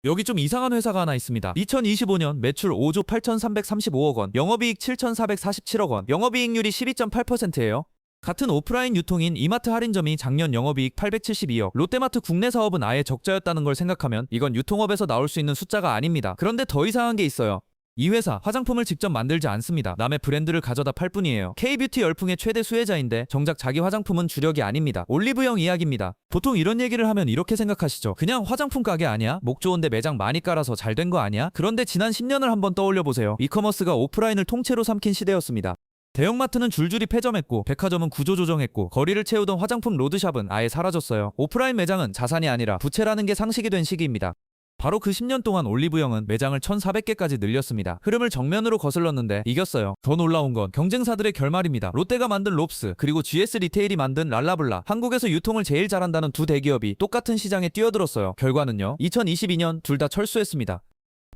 여기 좀 이상한 회사가 하나 있습니다. 2025년 매출 5조 8,335억 원, 영업이익 7,447억 원, 영업이익률이 12.8%예요. 같은 오프라인 유통인 이마트 할인점이 작년 영업이익 872억, 롯데마트 국내 사업은 아예 적자였다는 걸 생각하면 이건 유통업에서 나올 수 있는 숫자가 아닙니다. 그런데 더 이상한 게 있어요. 이 회사 화장품을 직접 만들지 않습니다. 남의 브랜드를 가져다 팔 뿐이에요. K뷰티 열풍의 최대 수혜자인데 정작 자기 화장품은 주력이 아닙니다. 올리브영 이야기입니다. 보통 이런 얘기를 하면 이렇게 생각하시죠. 그냥 화장품 가게 아니야? 목 좋은데 매장 많이 깔아서 잘 된 거 아니야? 그런데 지난 10년을 한번 떠올려보세요. 이커머스가 오프라인을 통째로 삼킨 시대였습니다. 대형마트는 줄줄이 폐점했고 백화점은 구조조정했고 거리를 채우던 화장품 로드샵은 아예 사라졌어요. 오프라인 매장은 자산이 아니라 부채라는 게 상식이 된 시기입니다. 바로 그 10년 동안 올리브영은 매장을 1,400개까지 늘렸습니다. 흐름을 정면으로 거슬렀는데 이겼어요. 더 놀라운 건 경쟁사들의 결말입니다. 롯데가 만든 롭스, 그리고 GS 리테일이 만든 랄라블라, 한국에서 유통을 제일 잘한다는 두 대기업이 똑같은 시장에 뛰어들었어요. 결과는요, 2022년 둘 다 철수했습니다.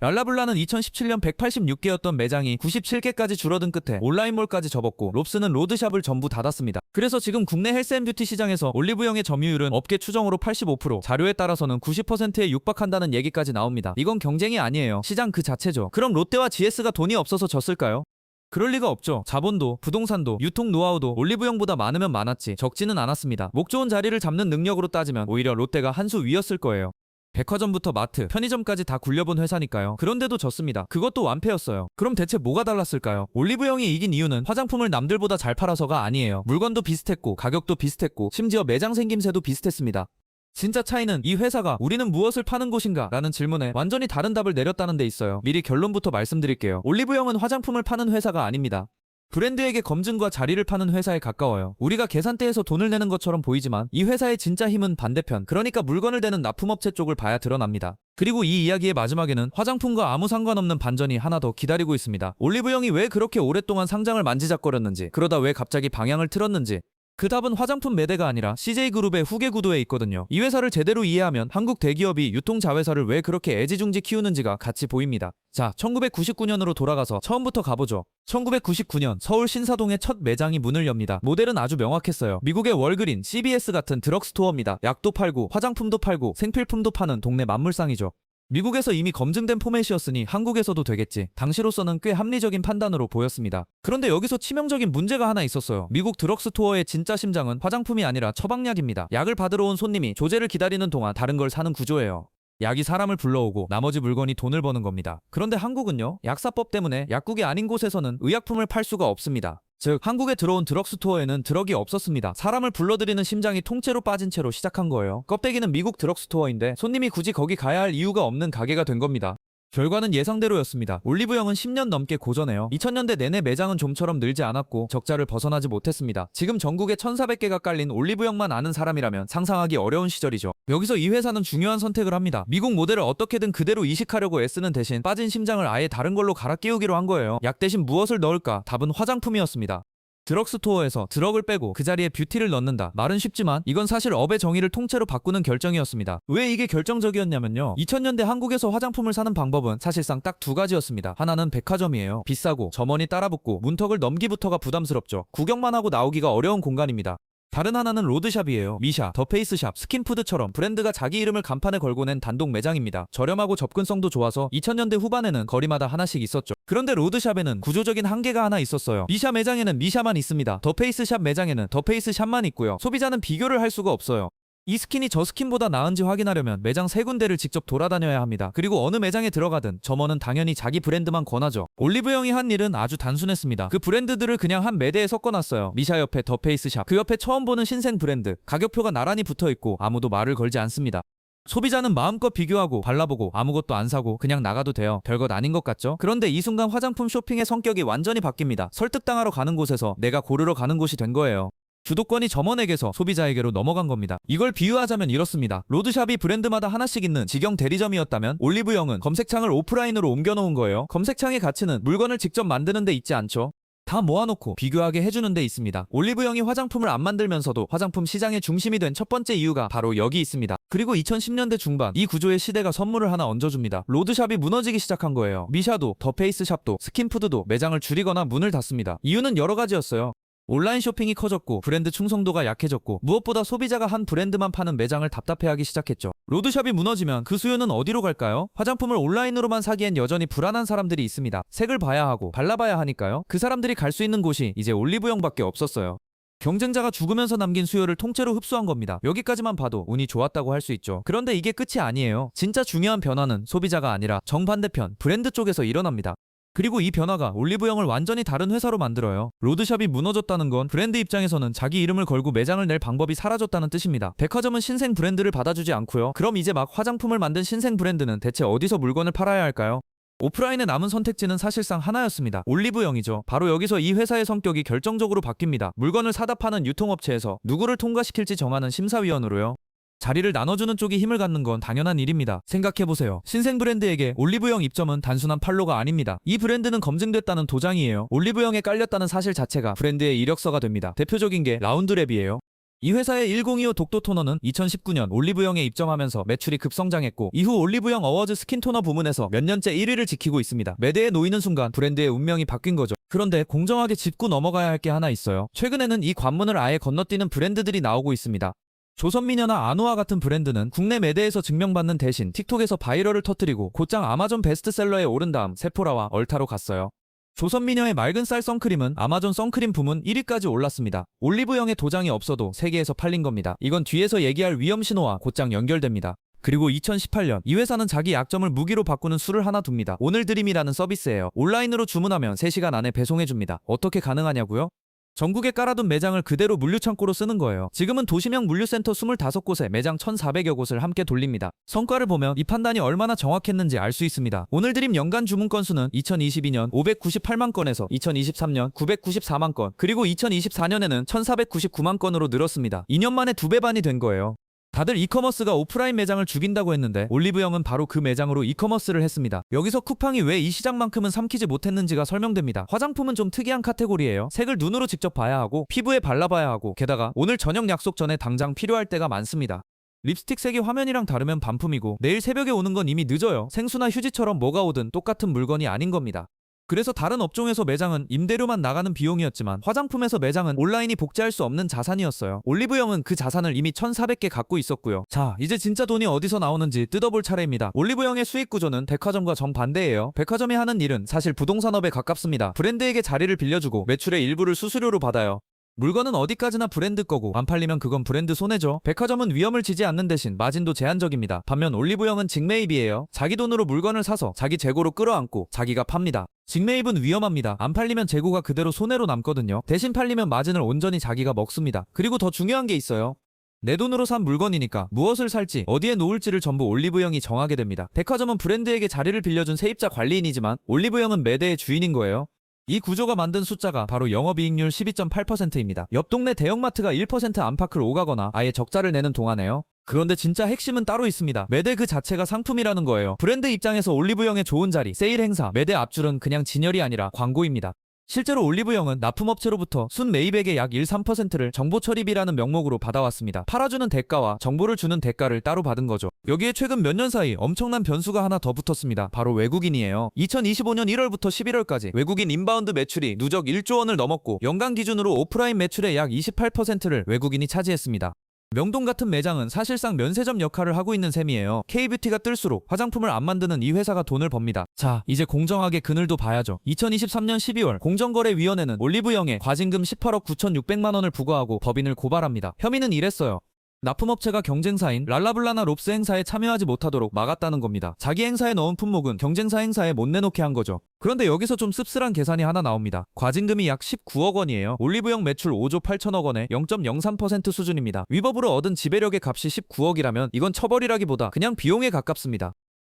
랄라블라는 2017년 186개였던 매장이 97개까지 줄어든 끝에 온라인몰까지 접었고, 롭스는 로드샵을 전부 닫았습니다. 그래서 지금 국내 헬스앤뷰티 시장에서 올리브영의 점유율은 업계 추정으로 85%, 자료에 따라서는 90%에 육박한다는 얘기까지 나옵니다. 이건 경쟁이 아니에요. 시장 그 자체죠. 그럼 롯데와 GS가 돈이 없어서 졌을까요? 그럴 리가 없죠. 자본도, 부동산도, 유통 노하우도 올리브영보다 많으면 많았지 적지는 않았습니다. 목 좋은 자리를 잡는 능력으로 따지면 오히려 롯데가 한 수 위였을 거예요. 백화점부터 마트, 편의점까지 다 굴려본 회사니까요. 그런데도 졌습니다. 그것도 완패였어요. 그럼 대체 뭐가 달랐을까요? 올리브영이 이긴 이유는 화장품을 남들보다 잘 팔아서가 아니에요. 물건도 비슷했고, 가격도 비슷했고, 심지어 매장 생김새도 비슷했습니다. 진짜 차이는 이 회사가 우리는 무엇을 파는 곳인가? 라는 질문에 완전히 다른 답을 내렸다는 데 있어요. 미리 결론부터 말씀드릴게요. 올리브영은 화장품을 파는 회사가 아닙니다. 브랜드에게 검증과 자리를 파는 회사에 가까워요. 우리가 계산대에서 돈을 내는 것처럼 보이지만 이 회사의 진짜 힘은 반대편, 그러니까 물건을 대는 납품업체 쪽을 봐야 드러납니다. 그리고 이 이야기의 마지막에는 화장품과 아무 상관없는 반전이 하나 더 기다리고 있습니다. 올리브영이 왜 그렇게 오랫동안 상장을 만지작거렸는지, 그러다 왜 갑자기 방향을 틀었는지, 그 답은 화장품 매대가 아니라 CJ그룹의 후계 구도에 있거든요. 이 회사를 제대로 이해하면 한국 대기업이 유통자회사를 왜 그렇게 애지중지 키우는지가 같이 보입니다. 자, 1999년으로 돌아가서 처음부터 가보죠. 1999년 서울 신사동의 첫 매장이 문을 엽니다. 모델은 아주 명확했어요. 미국의 월그린, CBS 같은 드럭스토어입니다. 약도 팔고 화장품도 팔고 생필품도 파는 동네 만물상이죠. 미국에서 이미 검증된 포맷이었으니 한국에서도 되겠지. 당시로서는 꽤 합리적인 판단으로 보였습니다. 그런데 여기서 치명적인 문제가 하나 있었어요. 미국 드럭스토어의 진짜 심장은 화장품이 아니라 처방약입니다. 약을 받으러 온 손님이 조제를 기다리는 동안 다른 걸 사는 구조예요. 약이 사람을 불러오고 나머지 물건이 돈을 버는 겁니다. 그런데 한국은요, 약사법 때문에 약국이 아닌 곳에서는 의약품을 팔 수가 없습니다. 즉, 한국에 들어온 드럭스토어에는 드럭이 없었습니다. 사람을 불러들이는 심장이 통째로 빠진 채로 시작한 거예요. 껍데기는 미국 드럭스토어인데 손님이 굳이 거기 가야 할 이유가 없는 가게가 된 겁니다. 결과는 예상대로였습니다. 올리브영은 10년 넘게 고전해요. 2000년대 내내 매장은 좀처럼 늘지 않았고 적자를 벗어나지 못했습니다. 지금 전국에 1400개가 깔린 올리브영만 아는 사람이라면 상상하기 어려운 시절이죠. 여기서 이 회사는 중요한 선택을 합니다. 미국 모델을 어떻게든 그대로 이식하려고 애쓰는 대신 빠진 심장을 아예 다른 걸로 갈아 끼우기로 한 거예요. 약 대신 무엇을 넣을까? 답은 화장품이었습니다. 드럭스토어에서 드럭을 빼고 그 자리에 뷰티를 넣는다. 말은 쉽지만 이건 사실 업의 정의를 통째로 바꾸는 결정이었습니다. 왜 이게 결정적이었냐면요, 2000년대 한국에서 화장품을 사는 방법은 사실상 딱 두 가지였습니다. 하나는 백화점이에요. 비싸고 점원이 따라붙고 문턱을 넘기부터가 부담스럽죠. 구경만 하고 나오기가 어려운 공간입니다. 다른 하나는 로드샵이에요. 미샤, 더페이스샵, 스킨푸드처럼 브랜드가 자기 이름을 간판에 걸고 낸 단독 매장입니다. 저렴하고 접근성도 좋아서 2000년대 후반에는 거리마다 하나씩 있었죠. 그런데 로드샵에는 구조적인 한계가 하나 있었어요. 미샤 매장에는 미샤만 있습니다. 더페이스샵 매장에는 더페이스샵만 있고요. 소비자는 비교를 할 수가 없어요. 이 스킨이 저 스킨보다 나은지 확인하려면 매장 3군데를 직접 돌아다녀야 합니다. 그리고 어느 매장에 들어가든 점원은 당연히 자기 브랜드만 권하죠. 올리브영이 한 일은 아주 단순했습니다. 그 브랜드들을 그냥 한 매대에 섞어놨어요. 미샤 옆에 더페이스샵, 그 옆에 처음 보는 신생 브랜드, 가격표가 나란히 붙어있고 아무도 말을 걸지 않습니다. 소비자는 마음껏 비교하고 발라보고 아무것도 안 사고 그냥 나가도 돼요. 별것 아닌 것 같죠? 그런데 이 순간 화장품 쇼핑의 성격이 완전히 바뀝니다. 설득당하러 가는 곳에서 내가 고르러 가는 곳이 된 거예요. 주도권이 점원에게서 소비자에게로 넘어간 겁니다. 이걸 비유하자면 이렇습니다. 로드샵이 브랜드마다 하나씩 있는 직영 대리점이었다면 올리브영은 검색창을 오프라인으로 옮겨놓은 거예요. 검색창의 가치는 물건을 직접 만드는 데 있지 않죠. 다 모아놓고 비교하게 해주는 데 있습니다. 올리브영이 화장품을 안 만들면서도 화장품 시장의 중심이 된 첫 번째 이유가 바로 여기 있습니다. 그리고 2010년대 중반 이 구조의 시대가 선물을 하나 얹어줍니다. 로드샵이 무너지기 시작한 거예요. 미샤도, 더페이스샵도, 스킨푸드도 매장을 줄이거나 문을 닫습니다. 이유는 여러 가지였어요. 온라인 쇼핑이 커졌고 브랜드 충성도가 약해졌고 무엇보다 소비자가 한 브랜드만 파는 매장을 답답해하기 시작했죠. 로드샵이 무너지면 그 수요는 어디로 갈까요? 화장품을 온라인으로만 사기엔 여전히 불안한 사람들이 있습니다. 색을 봐야 하고 발라봐야 하니까요. 그 사람들이 갈 수 있는 곳이 이제 올리브영밖에 없었어요. 경쟁자가 죽으면서 남긴 수요를 통째로 흡수한 겁니다. 여기까지만 봐도 운이 좋았다고 할 수 있죠. 그런데 이게 끝이 아니에요. 진짜 중요한 변화는 소비자가 아니라 정반대편 브랜드 쪽에서 일어납니다. 그리고 이 변화가 올리브영을 완전히 다른 회사로 만들어요. 로드샵이 무너졌다는 건 브랜드 입장에서는 자기 이름을 걸고 매장을 낼 방법이 사라졌다는 뜻입니다. 백화점은 신생 브랜드를 받아주지 않고요. 그럼 이제 막 화장품을 만든 신생 브랜드는 대체 어디서 물건을 팔아야 할까요? 오프라인에 남은 선택지는 사실상 하나였습니다. 올리브영이죠. 바로 여기서 이 회사의 성격이 결정적으로 바뀝니다. 물건을 사다 파는 유통업체에서 누구를 통과시킬지 정하는 심사위원으로요. 자리를 나눠주는 쪽이 힘을 갖는 건 당연한 일입니다. 생각해보세요. 신생 브랜드에게 올리브영 입점은 단순한 팔로가 아닙니다. 이 브랜드는 검증됐다는 도장이에요. 올리브영에 깔렸다는 사실 자체가 브랜드의 이력서가 됩니다. 대표적인 게 라운드랩이에요. 이 회사의 1025 독도 토너는 2019년 올리브영에 입점하면서 매출이 급성장했고 이후 올리브영 어워즈 스킨토너 부문에서 몇 년째 1위를 지키고 있습니다. 매대에 놓이는 순간 브랜드의 운명이 바뀐 거죠. 그런데 공정하게 짚고 넘어가야 할 게 하나 있어요. 최근에는 이 관문을 아예 건너뛰는 브랜드들이 나오고 있습니다. 조선미녀나 아노아 같은 브랜드는 국내 매대에서 증명받는 대신 틱톡에서 바이럴을 터뜨리고 곧장 아마존 베스트셀러에 오른 다음 세포라와 얼타로 갔어요. 조선미녀의 맑은 쌀 선크림은 아마존 선크림 부문 1위까지 올랐습니다. 올리브영의 도장이 없어도 세계에서 팔린 겁니다. 이건 뒤에서 얘기할 위험 신호와 곧장 연결됩니다. 그리고 2018년 이 회사는 자기 약점을 무기로 바꾸는 수를 하나 둡니다. 오늘 드림이라는 서비스예요. 온라인으로 주문하면 3시간 안에 배송해줍니다. 어떻게 가능하냐고요? 전국에 깔아둔 매장을 그대로 물류창고로 쓰는 거예요. 지금은 도시명 물류센터 25곳에 매장 1,400여 곳을 함께 돌립니다. 성과를 보면 이 판단이 얼마나 정확했는지 알 수 있습니다. 오늘 드림 연간 주문 건수는 2022년 598만 건에서 2023년 994만 건, 그리고 2024년에는 1,499만 건으로 늘었습니다. 2년 만에 2배 반이 된 거예요. 다들 이커머스가 오프라인 매장을 죽인다고 했는데 올리브영은 바로 그 매장으로 이커머스를 했습니다. 여기서 쿠팡이 왜 이 시장만큼은 삼키지 못했는지가 설명됩니다. 화장품은 좀 특이한 카테고리예요. 색을 눈으로 직접 봐야 하고 피부에 발라봐야 하고 게다가 오늘 저녁 약속 전에 당장 필요할 때가 많습니다. 립스틱 색이 화면이랑 다르면 반품이고 내일 새벽에 오는 건 이미 늦어요. 생수나 휴지처럼 뭐가 오든 똑같은 물건이 아닌 겁니다. 그래서 다른 업종에서 매장은 임대료만 나가는 비용이었지만 화장품에서 매장은 온라인이 복제할 수 없는 자산이었어요. 올리브영은 그 자산을 이미 1,400개 갖고 있었고요. 자, 이제 진짜 돈이 어디서 나오는지 뜯어볼 차례입니다. 올리브영의 수익 구조는 백화점과 정반대예요. 백화점이 하는 일은 사실 부동산업에 가깝습니다. 브랜드에게 자리를 빌려주고 매출의 일부를 수수료로 받아요. 물건은 어디까지나 브랜드 거고 안 팔리면 그건 브랜드 손해죠. 백화점은 위험을 지지 않는 대신 마진도 제한적입니다. 반면 올리브영은 직매입이에요. 자기 돈으로 물건을 사서 자기 재고로 끌어안고 자기가 팝니다. 직매입은 위험합니다. 안 팔리면 재고가 그대로 손해로 남거든요. 대신 팔리면 마진을 온전히 자기가 먹습니다. 그리고 더 중요한 게 있어요. 내 돈으로 산 물건이니까 무엇을 살지 어디에 놓을지를 전부 올리브영이 정하게 됩니다. 백화점은 브랜드에게 자리를 빌려준 세입자 관리인이지만 올리브영은 매대의 주인인 거예요. 이 구조가 만든 숫자가 바로 영업이익률 12.8%입니다. 옆 동네 대형마트가 1% 안팎을 오가거나 아예 적자를 내는 동안에요. 그런데 진짜 핵심은 따로 있습니다. 매대 그 자체가 상품이라는 거예요. 브랜드 입장에서 올리브영의 좋은 자리, 세일 행사, 매대 앞줄은 그냥 진열이 아니라 광고입니다. 실제로 올리브영은 납품업체로부터 순 매입액의 약 1-3%를 정보처리비라는 명목으로 받아왔습니다. 팔아주는 대가와 정보를 주는 대가를 따로 받은 거죠. 여기에 최근 몇 년 사이 엄청난 변수가 하나 더 붙었습니다. 바로 외국인이에요. 2025년 1월부터 11월까지 외국인 인바운드 매출이 누적 1조 원을 넘었고 연간 기준으로 오프라인 매출의 약 28%를 외국인이 차지했습니다. 명동 같은 매장은 사실상 면세점 역할을 하고 있는 셈이에요. K뷰티가 뜰수록 화장품을 안 만드는 이 회사가 돈을 법니다. 자, 이제 공정하게 그늘도 봐야죠. 2023년 12월 공정거래위원회는 올리브영에 과징금 18억 9,600만 원을 부과하고 법인을 고발합니다. 혐의는 이랬어요. 납품업체가 경쟁사인 랄라블라나 롭스 행사에 참여하지 못하도록 막았다는 겁니다. 자기 행사에 넣은 품목은 경쟁사 행사에 못 내놓게 한 거죠. 그런데 여기서 좀 씁쓸한 계산이 하나 나옵니다. 과징금이 약 19억 원이에요. 올리브영 매출 5조 8천억 원에 0.03% 수준입니다. 위법으로 얻은 지배력의 값이 19억이라면 이건 처벌이라기보다 그냥 비용에 가깝습니다.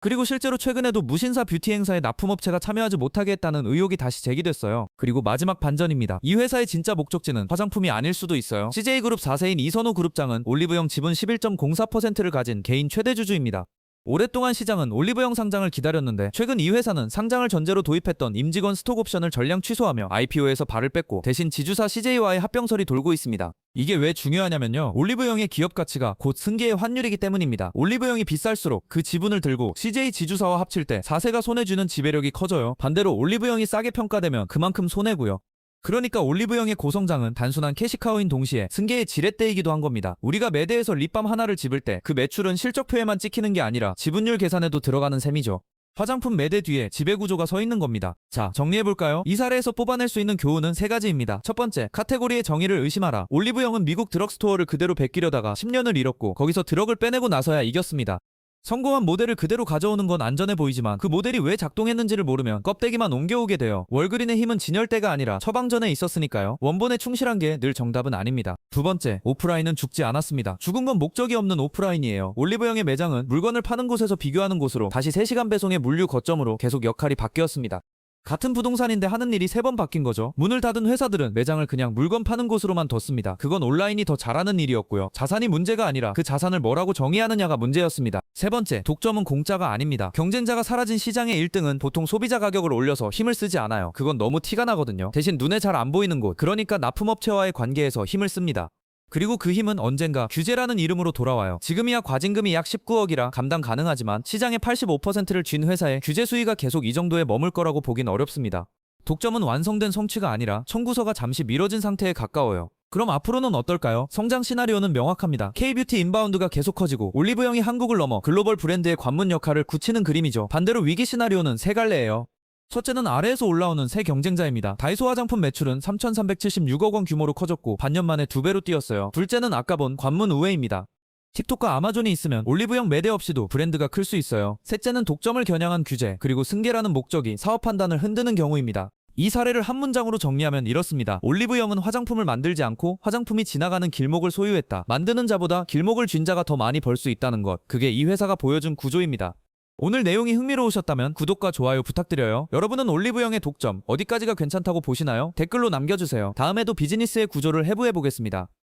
그리고 실제로 최근에도 무신사 뷰티 행사에 납품업체가 참여하지 못하게 했다는 의혹이 다시 제기됐어요. 그리고 마지막 반전입니다. 이 회사의 진짜 목적지는 화장품이 아닐 수도 있어요. CJ그룹 4세인 이선호 그룹장은 올리브영 지분 11.04%를 가진 개인 최대 주주입니다. 오랫동안 시장은 올리브영 상장을 기다렸는데 최근 이 회사는 상장을 전제로 도입했던 임직원 스톡 옵션을 전량 취소하며 IPO에서 발을 뺐고 대신 지주사 CJ와의 합병설이 돌고 있습니다. 이게 왜 중요하냐면요. 올리브영의 기업 가치가 곧 승계의 환율이기 때문입니다. 올리브영이 비쌀수록 그 지분을 들고 CJ 지주사와 합칠 때 4세가 손해주는 지배력이 커져요. 반대로 올리브영이 싸게 평가되면 그만큼 손해고요. 그러니까 올리브영의 고성장은 단순한 캐시카우인 동시에 승계의 지렛대이기도 한 겁니다. 우리가 매대에서 립밤 하나를 집을 때 그 매출은 실적표에만 찍히는 게 아니라 지분율 계산에도 들어가는 셈이죠. 화장품 매대 뒤에 지배구조가 서 있는 겁니다. 자, 정리해볼까요? 이 사례에서 뽑아낼 수 있는 교훈은 세 가지입니다. 첫 번째, 카테고리의 정의를 의심하라. 올리브영은 미국 드럭스토어를 그대로 베끼려다가 10년을 잃었고 거기서 드럭을 빼내고 나서야 이겼습니다. 성공한 모델을 그대로 가져오는 건 안전해 보이지만 그 모델이 왜 작동했는지를 모르면 껍데기만 옮겨오게 돼요. 월그린의 힘은 진열대가 아니라 처방전에 있었으니까요. 원본에 충실한 게 늘 정답은 아닙니다. 두 번째, 오프라인은 죽지 않았습니다. 죽은 건 목적이 없는 오프라인이에요. 올리브영의 매장은 물건을 파는 곳에서 비교하는 곳으로 다시 3시간 배송의 물류 거점으로 계속 역할이 바뀌었습니다. 같은 부동산인데 하는 일이 3번 바뀐 거죠. 문을 닫은 회사들은 매장을 그냥 물건 파는 곳으로만 뒀습니다. 그건 온라인이 더 잘하는 일이었고요. 자산이 문제가 아니라 그 자산을 뭐라고 정의하느냐가 문제였습니다. 세 번째, 독점은 공짜가 아닙니다. 경쟁자가 사라진 시장의 1등은 보통 소비자 가격을 올려서 힘을 쓰지 않아요. 그건 너무 티가 나거든요. 대신 눈에 잘 안 보이는 곳, 그러니까 납품업체와의 관계에서 힘을 씁니다. 그리고 그 힘은 언젠가 규제라는 이름으로 돌아와요. 지금이야 과징금이 약 19억이라 감당 가능하지만 시장의 85%를 쥔 회사의 규제 수위가 계속 이 정도에 머물 거라고 보긴 어렵습니다. 독점은 완성된 성취가 아니라 청구서가 잠시 미뤄진 상태에 가까워요. 그럼 앞으로는 어떨까요? 성장 시나리오는 명확합니다. K뷰티 인바운드가 계속 커지고 올리브영이 한국을 넘어 글로벌 브랜드의 관문 역할을 굳히는 그림이죠. 반대로 위기 시나리오는 세 갈래예요. 첫째는 아래에서 올라오는 새 경쟁자입니다. 다이소 화장품 매출은 3,376억 원 규모로 커졌고 반년 만에 2배로 뛰었어요. 둘째는 아까 본 관문 우회입니다. 틱톡과 아마존이 있으면 올리브영 매대 없이도 브랜드가 클 수 있어요. 셋째는 독점을 겨냥한 규제, 그리고 승계라는 목적이 사업 판단을 흔드는 경우입니다. 이 사례를 한 문장으로 정리하면 이렇습니다. 올리브영은 화장품을 만들지 않고 화장품이 지나가는 길목을 소유했다. 만드는 자보다 길목을 쥔 자가 더 많이 벌 수 있다는 것. 그게 이 회사가 보여준 구조입니다. 오늘 내용이 흥미로우셨다면 구독과 좋아요 부탁드려요. 여러분은 올리브영의 독점 어디까지가 괜찮다고 보시나요? 댓글로 남겨주세요. 다음에도 비즈니스의 구조를 해부해보겠습니다.